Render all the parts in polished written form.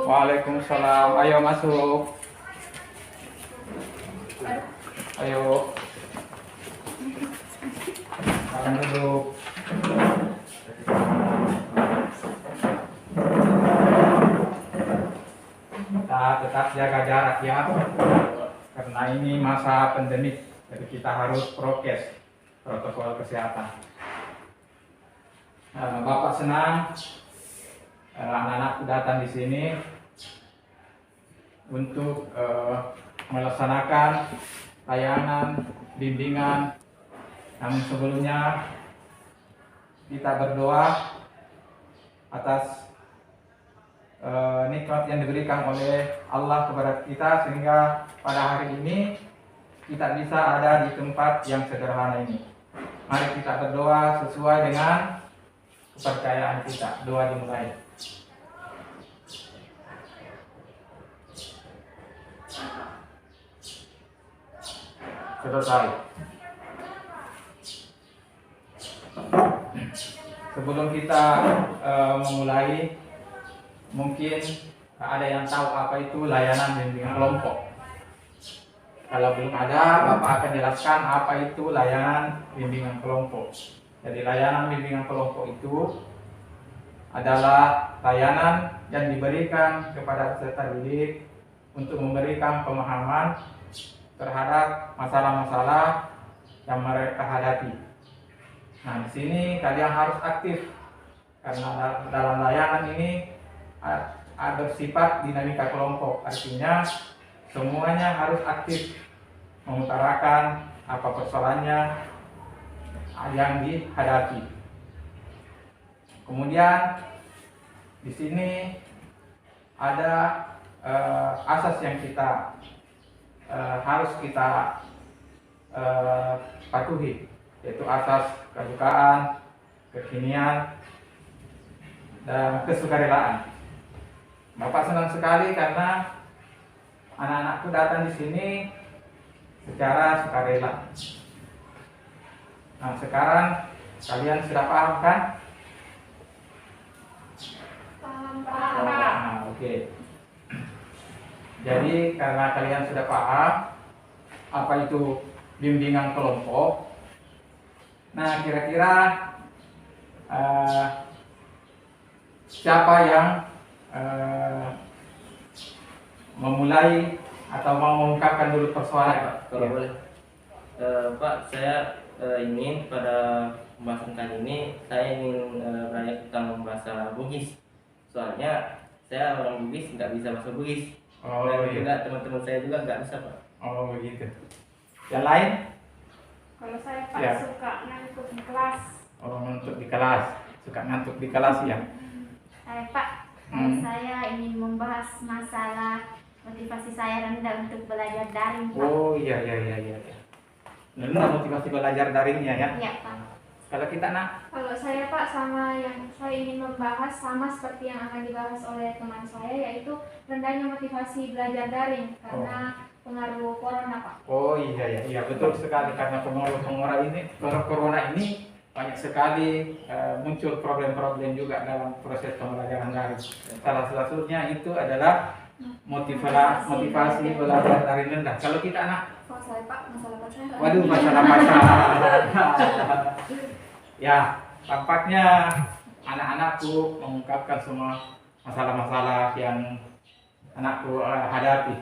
Waalaikumsalam. Ayo masuk. Ayo. Silakan duduk. Kita tetap jaga jarak ya. Karena ini masa pandemik, jadi kita harus prokes, protokol kesehatan. Bapak senang anak-anakku datang di sini untuk melaksanakan layanan bimbingan. Namun sebelumnya kita berdoa atas nikmat yang diberikan oleh Allah kepada kita sehingga pada hari ini kita bisa ada di tempat yang sederhana ini. Mari kita berdoa sesuai dengan kepercayaan kita. Doa dimulai. Selesai. Sebelum kita memulai, mungkin ada yang tahu apa itu layanan bimbingan kelompok. Kalau belum ada, Bapak akan jelaskan apa itu layanan bimbingan kelompok. Jadi layanan bimbingan kelompok itu adalah layanan yang diberikan kepada peserta didik untuk memberikan pemahaman terhadap masalah-masalah yang mereka hadapi. Nah, di sini kalian harus aktif karena dalam layanan ini bersifat dinamika kelompok. Artinya semuanya harus aktif mengutarakan apa persoalannya yang dihadapi. Kemudian di sini ada asas yang kita harus kita patuhi, yaitu asas kesukaan, kekinian, dan kesukarelaan. Bapak senang sekali karena anak-anakku datang di sini secara sukarela. Nah, sekarang kalian sudah paham kan? Paham. Nah, oke. Jadi karena kalian sudah paham apa itu bimbingan kelompok, nah kira-kira siapa yang memulai atau mau mengungkapkan dulu persoalan, Pak? Kalau boleh, Pak, saya ingin pada pembahasan kali ini saya ingin belajar tentang bahasa Bugis. Soalnya saya orang Bugis, nggak bisa bahasa Bugis. Oh, Dan iya. juga teman-teman saya juga nggak bisa, Pak. Oh begitu. Yang lain? Kalau saya Pak Ya. suka ngantuk di kelas. Oh, ngantuk di kelas. Suka ngantuk di kelas ya? Pak, saya ingin membahas masalah motivasi saya rendah untuk belajar daring, Pak. Oh iya. Rendah motivasi belajar daringnya ya? Iya, Pak. Kalau kita nak? Kalau saya Pak sama yang saya ingin membahas sama seperti yang akan dibahas oleh teman saya, yaitu rendahnya motivasi belajar daring karena pengaruh corona, Pak. Oh iya betul sekali, karena pengaruh corona ini banyak sekali muncul problem-problem juga dalam proses pembelajaran daring. Salah satunya itu adalah motivasi belajar daring rendah. Kalau kita nak? Kalau saya Pak, masalah pacaran. Waduh, masalah pacaran. Ya, tampaknya anak-anakku mengungkapkan semua masalah-masalah yang anakku hadapi.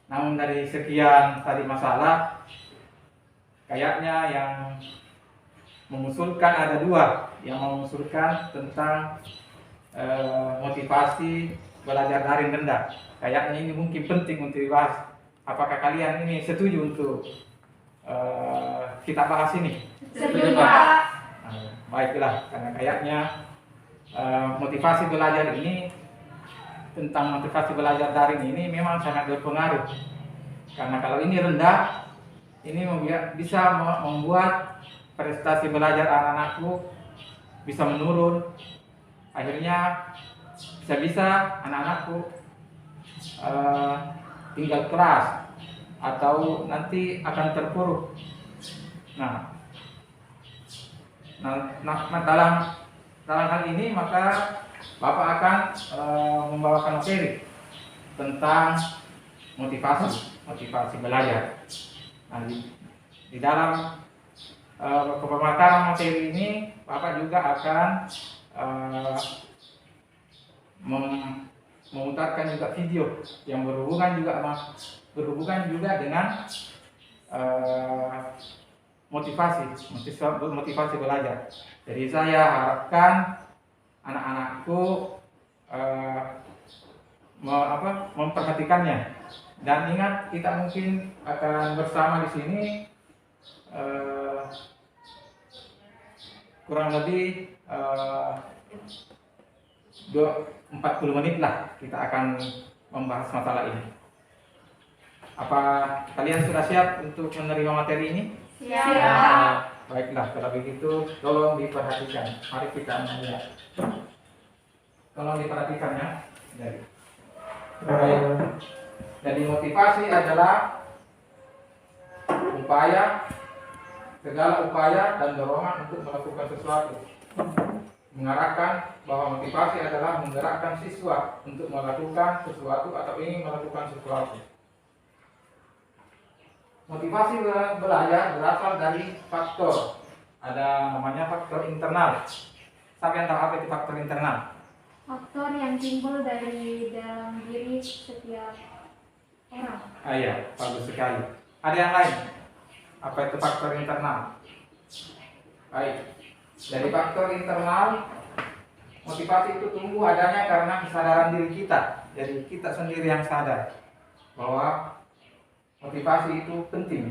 Namun dari sekian tadi masalah, kayaknya yang mengusulkan ada dua yang mengusulkan tentang motivasi belajar daring rendah. Kayaknya ini mungkin penting untuk dibahas. Apakah kalian ini setuju untuk kita bahas ini? Setuju, Pak. Baiklah, karena kayaknya motivasi belajar ini, tentang motivasi belajar daring ini memang sangat berpengaruh. Karena kalau ini rendah, ini bisa membuat prestasi belajar anak-anakku bisa menurun. Akhirnya bisa anak-anakku tinggal kelas atau nanti akan terpuruk. Nah, dalam hal ini maka Bapak akan membawakan materi tentang motivasi belajar. Nah, di dalam pemaparan materi ini Bapak juga akan memutarkan juga video yang berhubungan juga dengan motivasi belajar. Jadi saya harapkan anak-anakku memperhatikannya, dan ingat kita mungkin akan bersama di sini kurang lebih 40 menit lah kita akan membahas masalah ini. Apa kalian sudah siap untuk menerima materi ini? Siap. Baiklah, kalau begitu tolong diperhatikan. Mari kita melihat. Tolong diperhatikan ya. Jadi motivasi adalah segala upaya dan dorongan untuk melakukan sesuatu. Mengarahkan bahwa motivasi adalah menggerakkan siswa untuk melakukan sesuatu atau ingin melakukan sesuatu. Motivasi belajar berasal dari faktor. Ada namanya faktor internal. Siapa yang tahu apa itu faktor internal? Faktor yang timbul dari dalam diri setiap orang. Iya, bagus sekali. Ada yang lain? Apa itu faktor internal? Baik. Dari faktor internal, motivasi itu tumbuh adanya karena kesadaran diri kita. Jadi kita sendiri yang sadar bahwa motivasi itu penting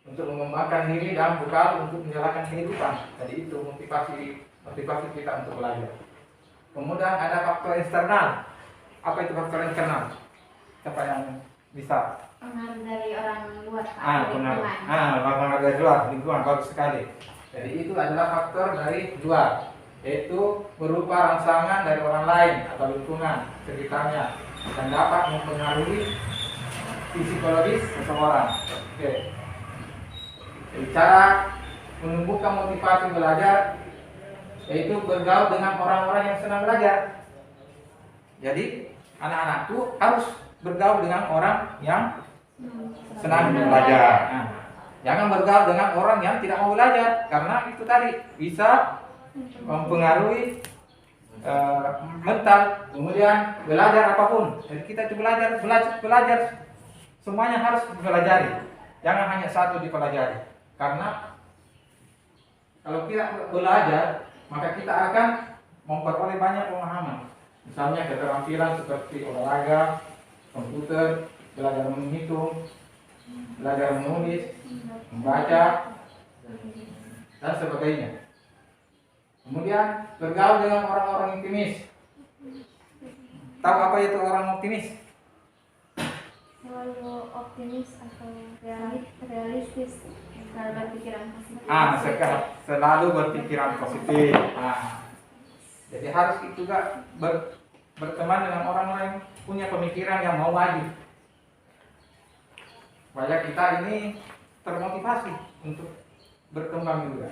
untuk mengembangkan diri dan bekal untuk menjalankan kehidupan. Jadi itu motivasi kita untuk belajar. Kemudian ada faktor eksternal. Apa itu faktor eksternal? Siapa yang bisa? Pengaruh dari orang luar. Pengaruh dari luar, lingkungan, bagus sekali. Jadi itu adalah faktor dari luar, yaitu berupa rangsangan dari orang lain atau lingkungan sekitarnya dan dapat mempengaruhi psikologis seseorang. Oke. Jadi cara menumbuhkan motivasi belajar yaitu bergaul dengan orang-orang yang senang belajar. Jadi anak-anakku harus bergaul dengan orang yang senang belajar. Nah, jangan bergaul dengan orang yang tidak mau belajar, karena itu tadi bisa mempengaruhi mental, kemudian belajar apapun. Jadi kita itu belajar semuanya harus dipelajari. Jangan hanya satu dipelajari. Karena kalau kita belajar, maka kita akan memperoleh banyak pemahaman. Misalnya keterampilan seperti olahraga, komputer, belajar menghitung, belajar menulis, membaca, dan sebagainya. Kemudian bergaul dengan orang-orang optimis. Tahu apa itu orang optimis? Selalu optimis atau realistis, selalu berpikiran positif. Selalu berpikiran positif. Jadi harus juga berteman dengan orang-orang yang punya pemikiran yang mau maju. Supaya kita ini termotivasi untuk berkembang juga.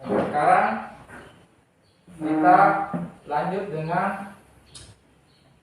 Sekarang kita lanjut dengan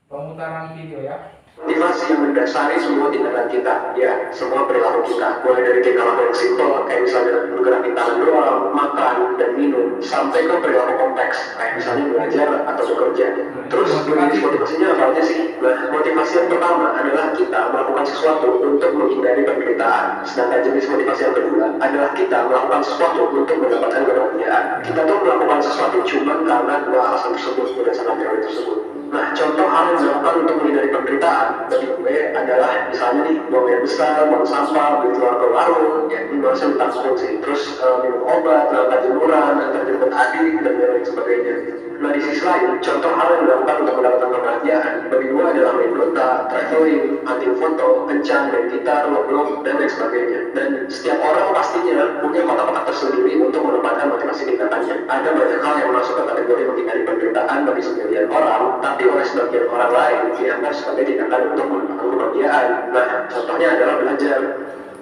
pemutaran video ya. Motivasi yang mendasari semua tindakan kita, ya, semua perilaku kita, mulai dari tindakan yang simpel, kayak misalnya menggerakkan tangan doang, makan dan minum, sampai ke perilaku kompleks, kayak misalnya belajar atau bekerja. Terus jenis motivasinya apa aja sih? Nah, motivasi yang pertama adalah kita melakukan sesuatu untuk menghindari penderitaan. Sedangkan jenis motivasi yang kedua adalah kita melakukan sesuatu untuk mendapatkan kebahagiaan. Kita tuh melakukan sesuatu cuma karena dua alasan tersebut, berdasarkan teori tersebut. Nah, contoh hal yang dilakukan untuk menghindari penderitaan bagi gue adalah misalnya nih buang air besar, buang sampah, beli telur ke warung, ya ini harusnya takut sih. Terus minum obat, melakukan jemuran, antar jemput adik dan lain sebagainya. Nah, di sisi lain, contoh hal yang dilakukan untuk mendapatkan kebahagiaan bagi gue adalah main blota, traveling, hunting foto, kencan, main gitar, log, dan lain sebagainya. Dan setiap orang pastinya punya kotak-kotak tersendiri untuk menempatkan motivasi tindakannya. Ada banyak hal yang masuk ke kategori menghindari penderitaan bagi sebagian orang, tapi oleh sebagian orang lain dianggap sebagai tindakan untuk mendapatkan kebahagiaan. Nah, contohnya adalah belajar.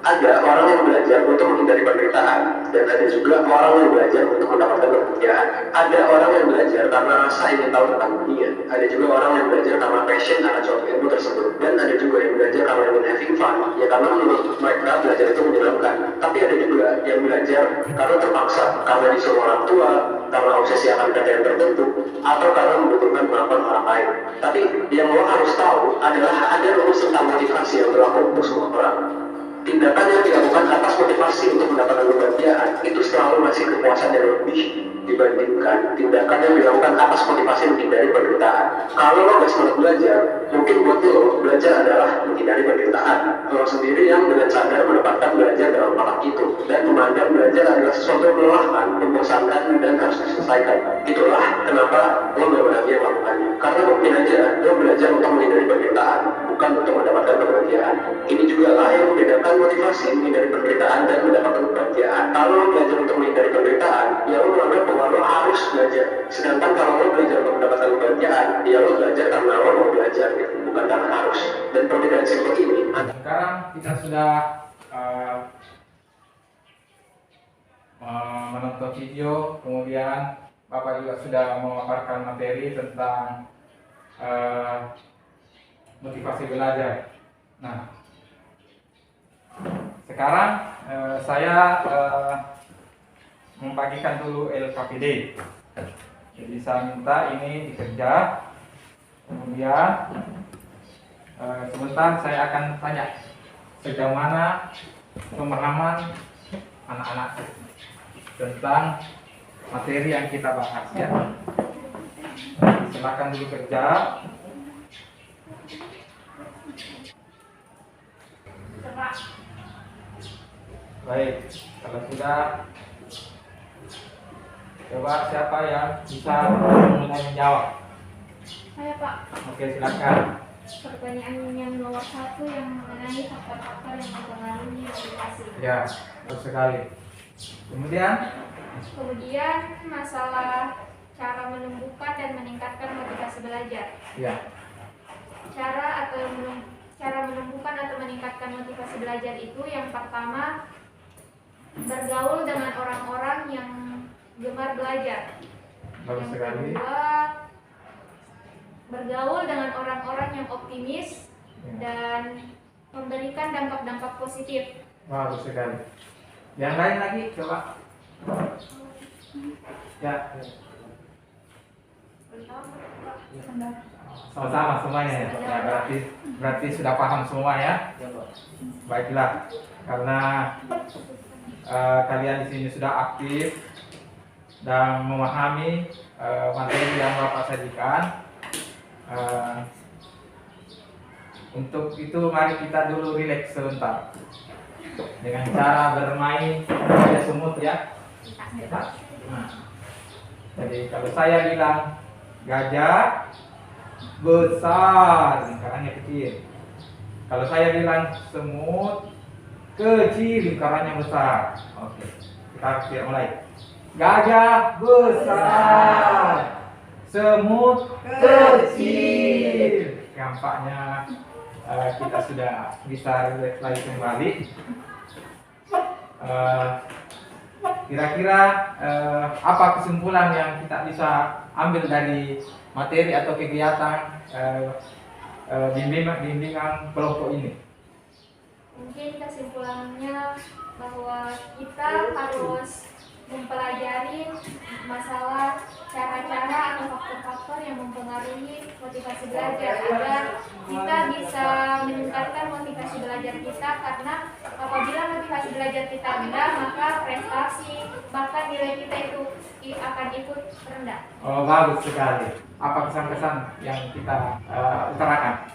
Ada orang yang belajar untuk menghindari penderitaan, dan ada juga orang yang belajar untuk mendapatkan kebahagiaan. Ada orang yang belajar karena rasa ingin tahu tentang dunia. Ada juga orang yang belajar karena passion akan suatu ilmu tersebut. Dan ada juga yang belajar karena ingin having fun, ya karena menurut mereka belajar itu menyenangkan. Tapi ada juga yang belajar karena terpaksa, karena disuruh orang tua, karena obsesi akan yang tertentu, atau karena membutuhkan pengakuan orang lain. Tapi yang lo harus tahu adalah ada rumus tentang motivasi yang berlaku untuk semua orang. Tindakan yang dilakukan atas motivasi untuk mendapatkan kebahagiaan itu selalu masih kepuasan yang lebih dibandingkan tindakan yang dilakukan atas motivasi menghindari penderitaan. Kalau lo gak semangat belajar, mungkin buat lo belajar adalah menghindari penderitaan. Lo sendiri yang dengan sadar mendapatkan belajar dalam malam itu dan memandang belajar adalah sesuatu yang melelahkan, membosankan dan harus diselesaikan. Itulah kenapa lo gak bahagia melakukannya. Karena mungkin aja lo belajar untuk menghindari penderitaan, bukan untuk mendapatkan kebahagiaan. Ini juga lah yang membedakan motivasi menghindari penderitaan dan mendapatkan kebahagiaan. Kalau lo belajar untuk menghindari penderitaan, ya lo menganggap bahwa lo harus belajar. Sedangkan kalau lo belajar untuk mendapatkan kebahagiaan, ya lo belajar karena lo mau belajar, gitu, bukan karena harus. Dan perbedaan simpel ini Sekarang kita sudah menonton video, kemudian Bapak juga sudah memaparkan materi tentang motivasi belajar. Nah, sekarang saya membagikan dulu LKPD. Jadi saya minta ini dikerja, kemudian sebentar saya akan tanya sejauh mana pemahaman anak-anak tentang materi yang kita bahas ya. Silakan dulu kerja. Baik, kalau sudah, coba siapa yang bisa mulai menjawab? Saya Pak, Oke, silakan. pertanyaan yang nomor 1 yang mengenai faktor-faktor yang mempengaruhi motivasi. Ya, bagus sekali. Kemudian, Masalah cara menumbuhkan dan meningkatkan motivasi belajar. ya, Cara menumbuhkan atau meningkatkan motivasi belajar itu yang pertama, bergaul dengan orang-orang yang gemar belajar. bagus Yang sekali. kedua, bergaul dengan orang-orang yang optimis Ya, dan memberikan dampak-dampak positif. bagus sekali. Yang lain lagi, coba. Ya, sama-sama semuanya ya. Ya, berarti sudah paham semua ya. Ya, Pak. Baiklah, karena kalian di sini sudah aktif dan memahami materi yang Bapak sajikan. Untuk itu mari kita dulu rileks sebentar dengan cara bermain gaya semut ya. Nah, jadi kalau saya bilang gajah besar, lingkarannya kecil. Kalau saya bilang semut kecil, lingkarannya besar. Oke, kita mulai. Gajah besar, semut kecil. Nampaknya kita sudah bisa relax lagi kembali. Kira-kira apa kesimpulan yang kita bisa ambil dari materi atau kegiatan bimbingan kelompok ini? Mungkin kesimpulannya bahwa kita harus mempelajari masalah cara-cara atau faktor-faktor yang mempengaruhi motivasi belajar agar kita bisa meningkatkan motivasi belajar kita, karena apabila motivasi belajar kita rendah maka prestasi bahkan nilai kita itu akan ikut rendah. Oh, bagus sekali. Apa kesan-kesan yang kita utarakan?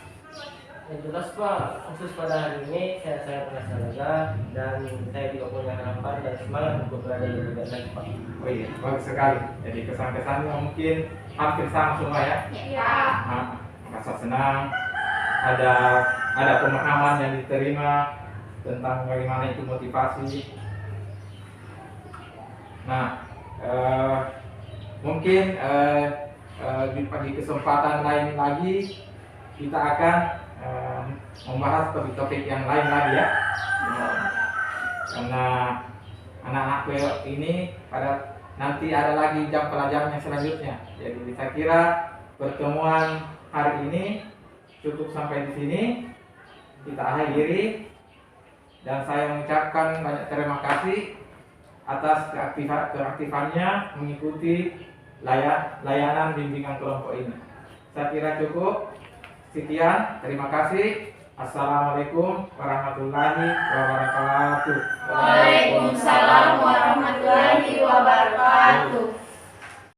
Yang jelas Pak, khusus pada hari ini saya sangat merasa lega dan saya juga punya harapan dan semangat untuk belajar lebih baik lagi Pak. Oh iya, bagus sekali. Jadi kesan-kesannya mungkin hampir sama semua ya. Ya, Merasa senang, ada pemahaman yang diterima tentang bagaimana itu motivasi. Nah, mungkin di kesempatan lain lagi kita akan membahas topik-topik yang lain lagi ya. karena anak-anakku ini pada nanti ada lagi jam pelajaran yang selanjutnya. Jadi saya kira pertemuan hari ini cukup sampai di sini, kita akhiri, dan saya mengucapkan banyak terima kasih atas keaktifannya mengikuti layanan bimbingan kelompok ini. Saya kira cukup. Sekian, terima kasih. Assalamualaikum warahmatullahi wabarakatuh. Waalaikumsalam warahmatullahi wabarakatuh.